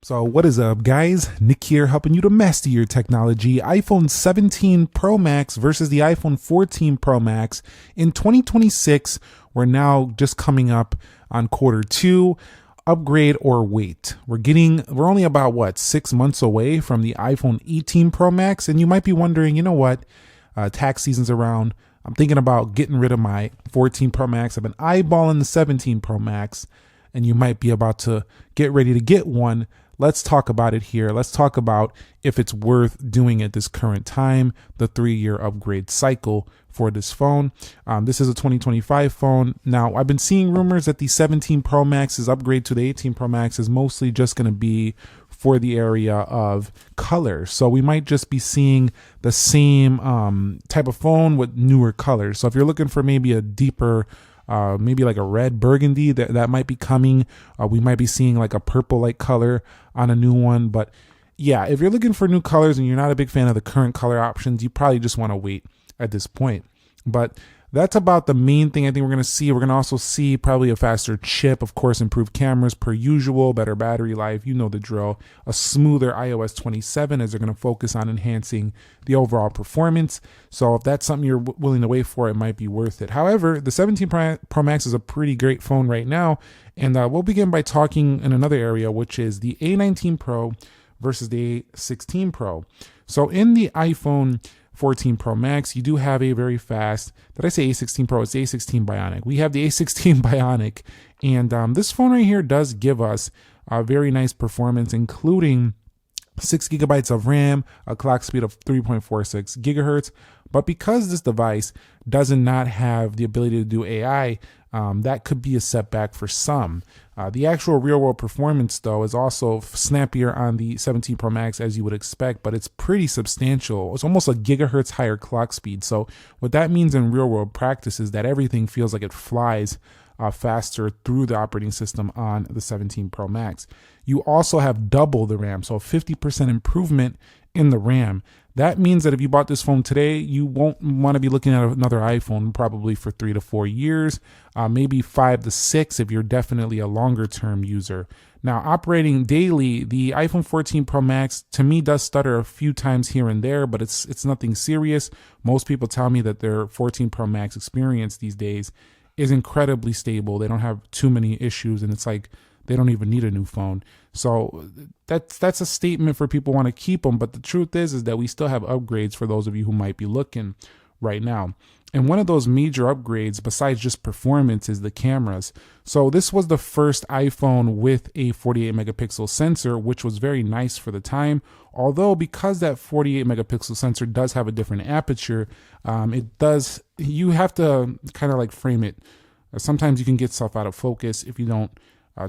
So what is up, guys? Nick here, helping you to master your technology. iPhone 17 Pro Max versus the iPhone 14 Pro Max. In 2026, we're now just coming up on Q2. Upgrade or wait. We're only about 6 months away from the iPhone 18 Pro Max, and you might be wondering, you know what? Tax season's around. I'm thinking about getting rid of my 14 Pro Max. I've been eyeballing the 17 Pro Max, and you might be about to get ready to get one. Let's talk about it here. Let's talk about if it's worth doing at this current time, the 3-year upgrade cycle for this phone. This is a 2025 phone. Now, I've been seeing rumors that the 17 Pro Max's upgrade to the 18 Pro Max is mostly just going to be for the area of color. So we might just be seeing the same type of phone with newer colors. So if you're looking for maybe a deeper maybe like a red burgundy that might be coming. We might be seeing like a purple like color on a new one. But yeah, if you're looking for new colors and you're not a big fan of the current color options, you probably just want to wait at this point. But that's about the main thing I think we're going to see. We're going to also see probably a faster chip, of course, improved cameras per usual, better battery life, you know the drill, a smoother iOS 27 as they're going to focus on enhancing the overall performance. So if that's something you're willing to wait for, it might be worth it. However, the 17 Pro Max is a pretty great phone right now, and we'll begin by talking in another area, which is the A19 Pro versus the A16 Pro. So in the iPhone 14 Pro Max, you do have a very fast, did I say A16 Pro? It's A16 Bionic. We have the A16 Bionic, and this phone right here does give us a very nice performance, including 6 gigabytes of RAM, a clock speed of 3.46 gigahertz. But because this device does not have the ability to do AI, that could be a setback for some. The actual real-world performance, though, is also snappier on the 17 Pro Max, as you would expect, but it's pretty substantial. It's almost a gigahertz higher clock speed. So what that means in real-world practice is that everything feels like it flies faster through the operating system on the 17 Pro Max. You also have double the RAM, so 50% improvement in the RAM. That means that if you bought this phone today, you won't want to be looking at another iPhone probably for 3 to 4 years, maybe 5 to 6 if you're definitely a longer term user. Now, operating daily, the iPhone 14 Pro Max to me does stutter a few times here and there, but it's nothing serious. Most people tell me that their 14 Pro Max experience these days is incredibly stable. They don't have too many issues, and it's like they don't even need a new phone. So that's a statement for people who want to keep them. But the truth is that we still have upgrades for those of you who might be looking right now. And one of those major upgrades, besides just performance, is the cameras. So this was the first iPhone with a 48 megapixel sensor, which was very nice for the time. Although because that 48 megapixel sensor does have a different aperture, you have to kind of like frame it. Sometimes you can get stuff out of focus if you don't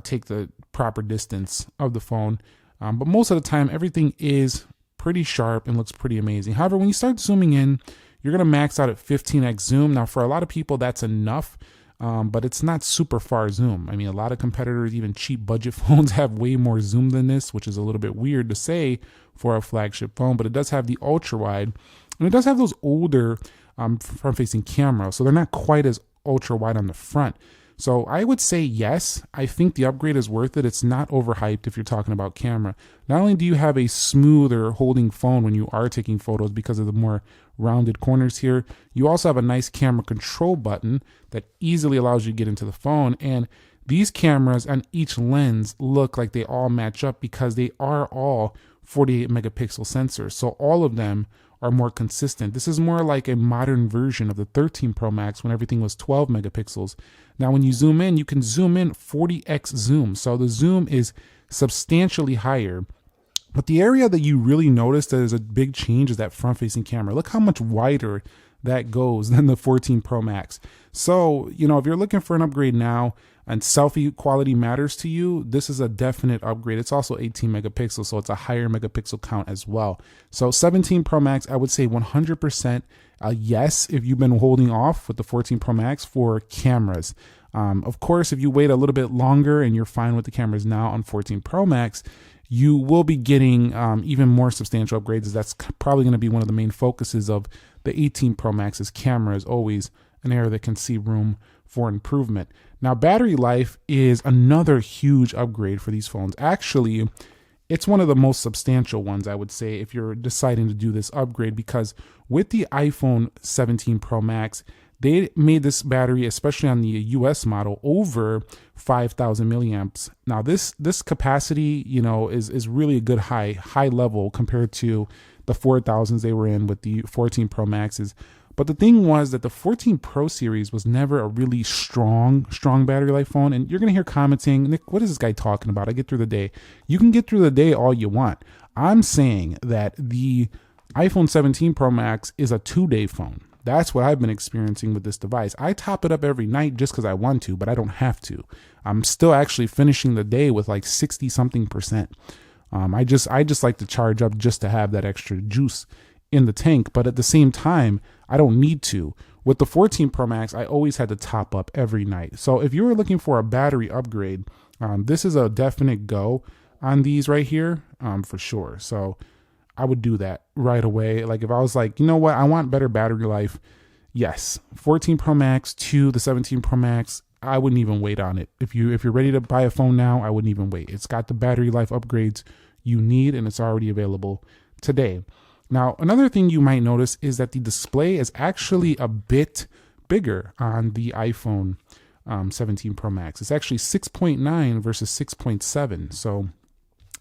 take the proper distance of the phone. But most of the time, everything is pretty sharp and looks pretty amazing. However, when you start zooming in, you're going to max out at 15x zoom. Now, for a lot of people, that's enough, but it's not super far zoom. I mean, a lot of competitors, even cheap budget phones, have way more zoom than this, which is a little bit weird to say for a flagship phone, but it does have the ultra wide, and it does have those older front-facing cameras, so they're not quite as ultra wide on the front. So I would say yes, I think the upgrade is worth it. It's not overhyped if you're talking about camera. Not only do you have a smoother holding phone when you are taking photos because of the more rounded corners here, you also have a nice camera control button that easily allows you to get into the phone. And these cameras on each lens look like they all match up because they are all 48 megapixel sensors. So all of them are more consistent. This is more like a modern version of the 13 Pro Max when everything was 12 megapixels. Now, when you zoom in, you can zoom in 40x zoom. So the zoom is substantially higher. But the area that you really notice that is a big change is that front-facing camera. Look how much wider that goes than the 14 Pro Max. So, if you're looking for an upgrade now and selfie quality matters to you, this is a definite upgrade. It's also 18 megapixels, so it's a higher megapixel count as well. So 17 Pro Max, I would say 100% yes if you've been holding off with the 14 Pro Max for cameras. Of course, if you wait a little bit longer and you're fine with the cameras now on 14 Pro Max, you will be getting even more substantial upgrades. That's probably going to be one of the main focuses of the 18 Pro Max's camera, is always an area that can see room for improvement. Now, battery life is another huge upgrade for these phones. Actually, it's one of the most substantial ones, I would say, if you're deciding to do this upgrade, because with the iPhone 17 Pro Max, they made this battery, especially on the US model, over 5,000 milliamps. Now this capacity, is really a good high level compared to the 4,000s they were in with the 14 Pro Maxes. But the thing was that the 14 Pro series was never a really strong battery life phone. And you're going to hear comments saying, Nick, what is this guy talking about? I get through the day. You can get through the day all you want. I'm saying that the iPhone 17 Pro Max is a 2-day phone. That's what I've been experiencing with this device. I top it up every night just because I want to, but I don't have to. I'm still actually finishing the day with like 60 something percent. I just like to charge up just to have that extra juice in the tank, but at the same time, I don't need to. With the 14 Pro Max, I always had to top up every night. So if you were looking for a battery upgrade, this is a definite go on these right here, for sure. So I would do that right away. Like if I was like, you know what, I want better battery life. Yes, 14 Pro Max to the 17 Pro Max, I wouldn't even wait on it. If you're ready to buy a phone now, I wouldn't even wait. It's got the battery life upgrades you need, and it's already available today. Now, another thing you might notice is that the display is actually a bit bigger on the iPhone 17 Pro Max. It's actually 6.9 versus 6.7. So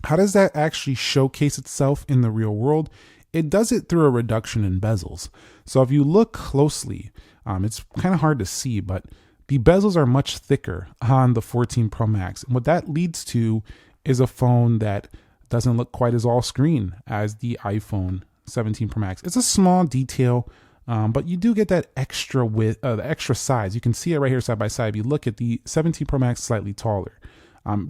how does that actually showcase itself in the real world? It does it through a reduction in bezels. So if you look closely, it's kind of hard to see, but the bezels are much thicker on the 14 Pro Max. And what that leads to is a phone that doesn't look quite as all screen as the iPhone 17 Pro Max. It's a small detail, but you do get that extra width, the extra size. You can see it right here side by side. If you look at the 17 Pro Max, slightly taller.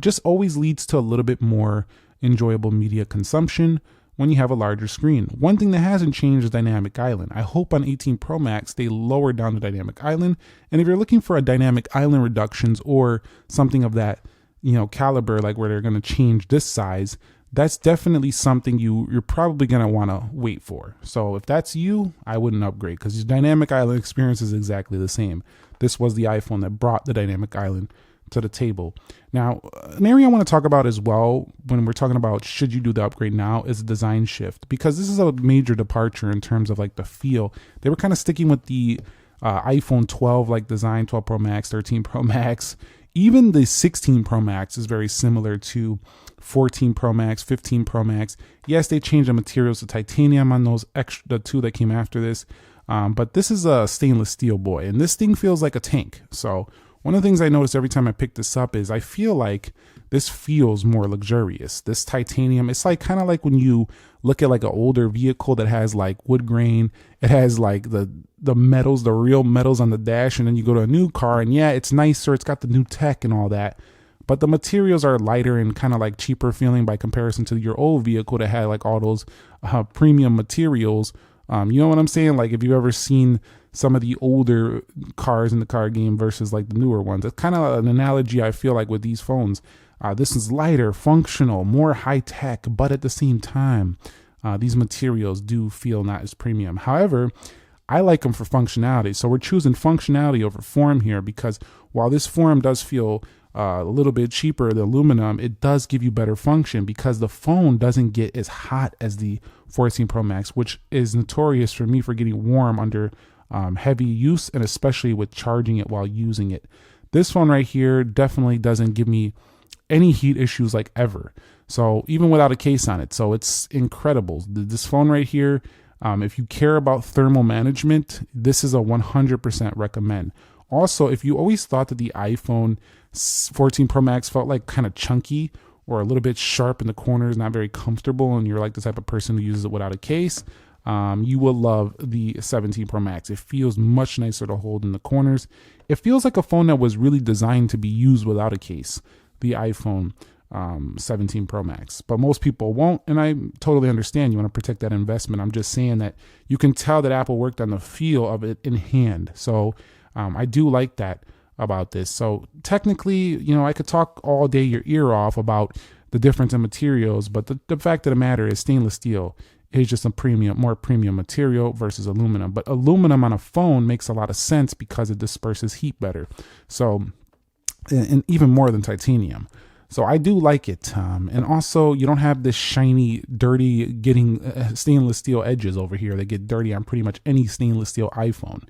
Just always leads to a little bit more enjoyable media consumption when you have a larger screen. One thing that hasn't changed is dynamic island. I hope on 18 Pro Max they lower down the dynamic island. And if you're looking for a dynamic island reductions or something of that caliber, like where they're going to change this size, that's definitely something you're probably going to want to wait for. So if that's you, I wouldn't upgrade, because your dynamic island experience is exactly the same. This was the iPhone that brought the dynamic island to the table. Now, an area I want to talk about as well when we're talking about should you do the upgrade now is a design shift, because this is a major departure in terms of like the feel. They were kind of sticking with the iPhone 12 like design, 12 Pro Max, 13 Pro Max. Even the 16 Pro Max is very similar to 14 Pro Max, 15 Pro Max. Yes, they changed the materials to titanium on those the two that came after this. But this is a stainless steel boy, and this thing feels like a tank. So one of the things I notice every time I pick this up is I feel like this feels more luxurious. This titanium, it's like kind of like when you look at like an older vehicle that has like wood grain, it has like the metals, the real metals on the dash, and then you go to a new car and yeah, it's nicer, it's got the new tech and all that, but the materials are lighter and kind of like cheaper feeling by comparison to your old vehicle that had like all those premium materials. You know what I'm saying? Like if you've ever seen some of the older cars in the car game versus like the newer ones, it's kind of an analogy I feel like with these phones. This is lighter, functional, more high tech, but at the same time, these materials do feel not as premium. However, I like them for functionality. So we're choosing functionality over form here, because while this form does feel a little bit cheaper, the aluminum, it does give you better function because the phone doesn't get as hot as the 14 Pro Max, which is notorious for me for getting warm under heavy use, and especially with charging it while using it. This phone right here definitely doesn't give me any heat issues like ever. So even without a case on it. So it's incredible. This phone right here, if you care about thermal management, this is a 100% recommend. Also, if you always thought that the iPhone 14 Pro Max felt like kind of chunky or a little bit sharp in the corners, not very comfortable, and you're like the type of person who uses it without a case, you will love the 17 Pro Max. It feels much nicer to hold in the corners. It feels like a phone that was really designed to be used without a case, the iPhone 17 Pro Max. But most people won't, and I totally understand. You want to protect that investment. I'm just saying that you can tell that Apple worked on the feel of it in hand. So I do like that about this. So technically, I could talk all day your ear off about the difference in materials, but the fact of the matter is stainless steel is just a more premium material versus aluminum. But aluminum on a phone makes a lot of sense because it disperses heat better. So, and even more than titanium. So I do like it. And also you don't have this shiny, dirty, getting stainless steel edges over here that get dirty on pretty much any stainless steel iPhone.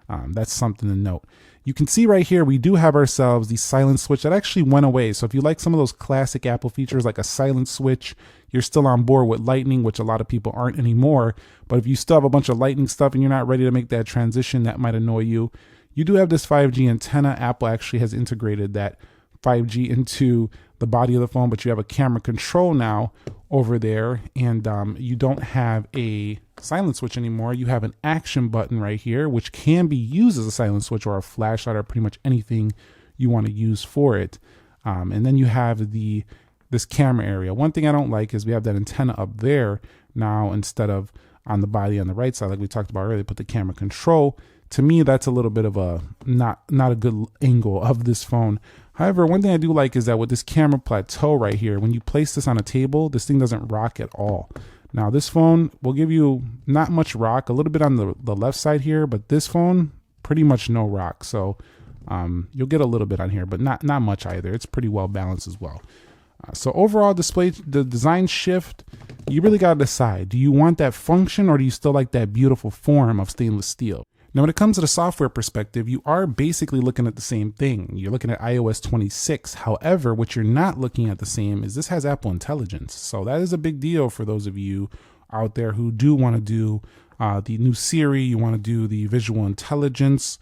That's something to note. You can see right here, we do have ourselves the silent switch that actually went away. So if you like some of those classic Apple features like a silent switch, you're still on board with Lightning, which a lot of people aren't anymore. But if you still have a bunch of Lightning stuff and you're not ready to make that transition, that might annoy you. You do have this 5G antenna. Apple actually has integrated that 5G into the body of the phone, but you have a camera control now over there, and you don't have a silent switch anymore. You have an action button right here, which can be used as a silent switch or a flashlight or pretty much anything you want to use for it. And then you have this camera area. One thing I don't like is we have that antenna up there now instead of on the body on the right side, like we talked about earlier. Put the camera control. To me, that's a little bit of a not a good angle of this phone. However, one thing I do like is that with this camera plateau right here, when you place this on a table, this thing doesn't rock at all. Now, this phone will give you not much rock, a little bit on the left side here, but this phone, pretty much no rock. So you'll get a little bit on here, but not much either. It's pretty well balanced as well. So overall display, the design shift, you really got to decide. Do you want that function or do you still like that beautiful form of stainless steel? Now, when it comes to the software perspective, you are basically looking at the same thing. You're looking at iOS 26. However, what you're not looking at the same is this has Apple Intelligence. So that is a big deal for those of you out there who do want to do the new Siri. You want to do the visual intelligence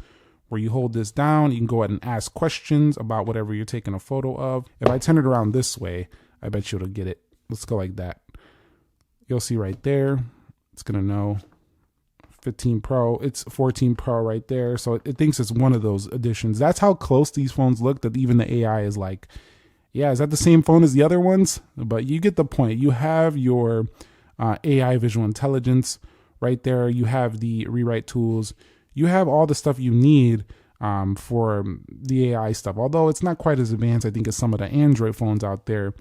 where you hold this down. You can go ahead and ask questions about whatever you're taking a photo of. If I turn it around this way, I bet you it'll get it. Let's go like that. You'll see right there. It's going to know. 15 Pro, it's 14 Pro right there. So it thinks it's one of those editions. That's how close these phones look, that even the AI is like, yeah, is that the same phone as the other ones? But you get the point. You have your AI visual intelligence right there. You have the rewrite tools. You have all the stuff you need for the AI stuff. Although it's not quite as advanced, I think, as some of the Android phones out there.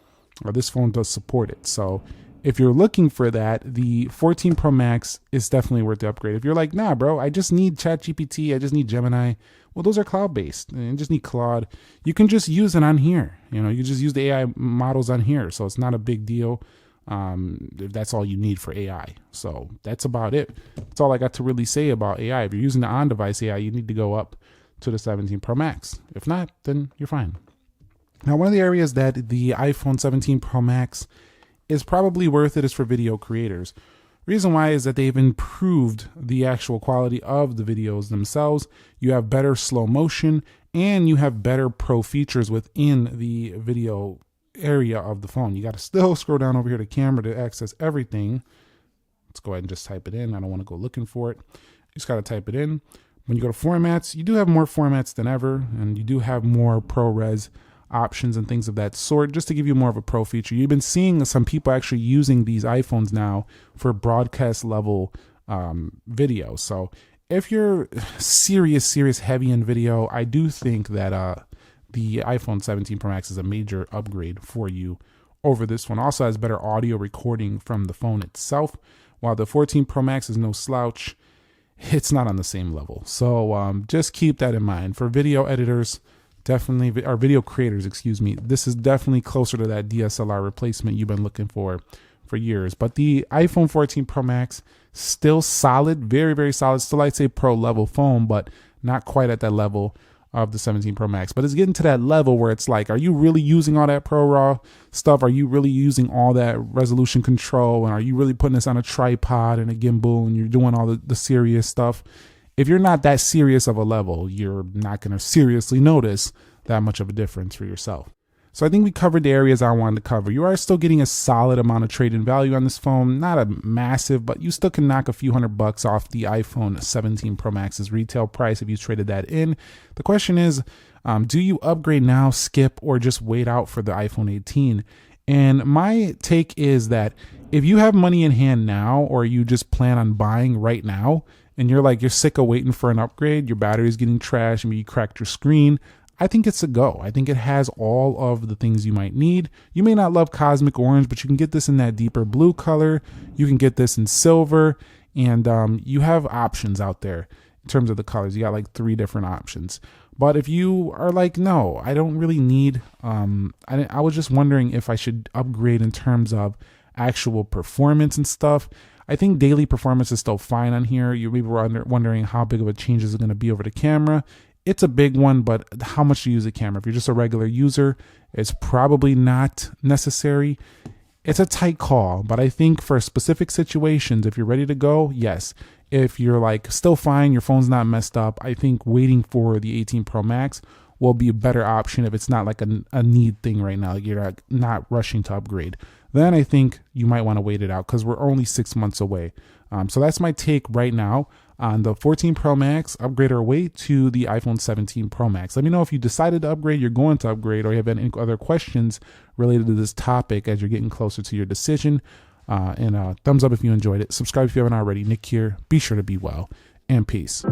This phone does support it. So if you're looking for that, the 14 Pro Max is definitely worth the upgrade. If you're like, nah, bro, I just need ChatGPT, I just need Gemini. Well, those are cloud-based. You just need Claude. You can just use it on here. You know, you just use the AI models on here. So it's not a big deal if that's all you need for AI. So that's about it. That's all I got to really say about AI. If you're using the on-device AI, you need to go up to the 17 Pro Max. If not, then you're fine. Now, one of the areas that the iPhone 17 Pro Max is probably worth it is for video creators. Reason why is that they've improved the actual quality of the videos themselves. You have better slow motion and you have better pro features within the video area of the phone. You got to still scroll down over here to camera to access everything. Let's go ahead and just type it in. I don't want to go looking for it. You just got to type it in. When you go to formats, you do have more formats than ever, and you do have more ProRes options and things of that sort, just to give you more of a pro feature. You've been seeing some people actually using these iPhones now for broadcast level video. So if you're serious heavy in video, I do think that the iPhone 17 Pro Max is a major upgrade for you over this one. Also has better audio recording from the phone itself. While the 14 Pro Max is no slouch, it's not on the same level. So just keep that in mind. For video editors, definitely, or video creators, excuse me, this is definitely closer to that DSLR replacement you've been looking for years. But the iPhone 14 Pro Max, still solid, very solid. Still, I'd say pro level phone, but not quite at that level of the 17 Pro Max. But it's getting to that level where it's like, are you really using all that ProRAW stuff? Are you really using all that resolution control? And are you really putting this on a tripod and a gimbal and you're doing all the serious stuff? If you're not that serious of a level, you're not going to seriously notice that much of a difference for yourself. So I think we covered the areas I wanted to cover. You are still getting a solid amount of trade-in value on this phone. Not a massive, but you still can knock a few $100 off the iPhone 17 Pro Max's retail price if you traded that in. The question is, do you upgrade now, skip, or just wait out for the iPhone 18? And my take is that if you have money in hand now, or you just plan on buying right now, and you're sick of waiting for an upgrade, your battery's getting trashed, maybe you cracked your screen, I think it's a go. I think it has all of the things you might need. You may not love Cosmic Orange, but you can get this in that deeper blue color. You can get this in silver, and you have options out there in terms of the colors. You got like 3 different options. But if you are like, no, I don't really need, I was just wondering if I should upgrade in terms of actual performance and stuff. I think daily performance is still fine on here. You maybe were wondering how big of a change is it going to be over the camera. It's a big one, but how much do you use the camera? If you're just a regular user, it's probably not necessary. It's a tight call, but I think for specific situations, if you're ready to go, yes. If you're like still fine, your phone's not messed up, I think waiting for the 18 Pro Max will be a better option if it's not like a need thing right now. Like you're not rushing to upgrade. Then I think you might want to wait it out because we're only 6 months away. So that's my take right now on the 14 Pro Max upgrade our way to the iPhone 17 Pro Max. Let me know if you decided to upgrade, you're going to upgrade, or you have any other questions related to this topic as you're getting closer to your decision. And thumbs up if you enjoyed it. Subscribe if you haven't already. Nick here. Be sure to be well, and peace.